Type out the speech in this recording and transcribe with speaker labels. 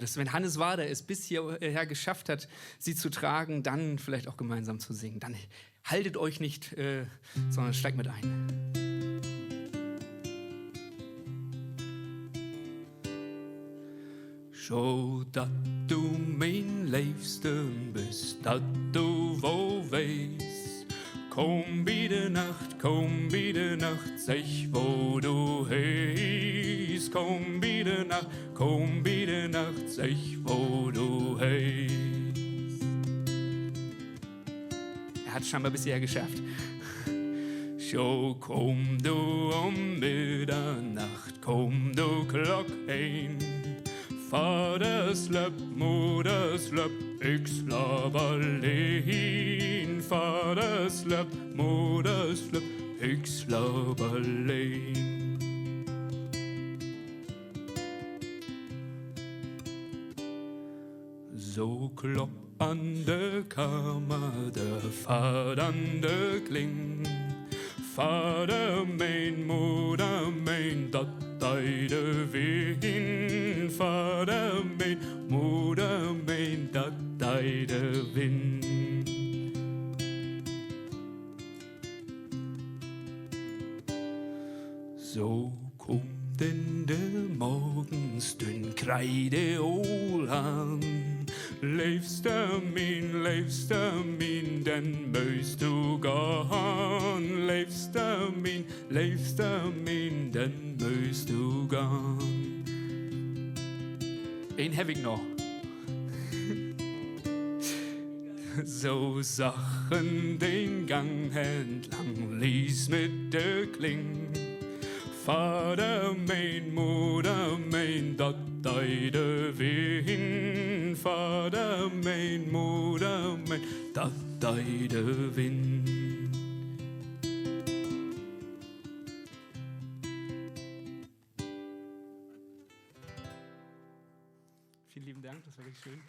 Speaker 1: Dass wenn Hannes Wader es bis hierher geschafft hat, sie zu tragen, dann vielleicht auch gemeinsam zu singen. Dann haltet euch nicht, sondern steigt mit ein. Schau, dat du mein Liebsten bist, dat du wo weis. Komm bitte Nacht, sag wo du heist. Komm bitte Nacht, sag wo du heist. Er hat es scheinbar bis hierher geschafft. Schau, komm du um Mitternacht, komm du Glock ein. Vater slapp, Mutter slapp, ich slapp allein. Vater slapp, Mutter slapp, ich slapp allein. So klopp an de Kammer, der Vater an de Kling. Vater mein, Mutter mein, dat deide Wind. Vater mein, Mutter mein, dat deide Wind. So kommt in de Morgenstund Kreide an. Lebst du min, dann möchtest du gehen. Lebst du min, dann möchtest du gehen. Ein hab ich noch. So Sachen den Gang entlang, lies mit der Kling. Vater mein, Mutter mein, dat deide Wind. Vater mein, Mutter mein, dat deide Wind. Vielen lieben Dank, das war wirklich schön.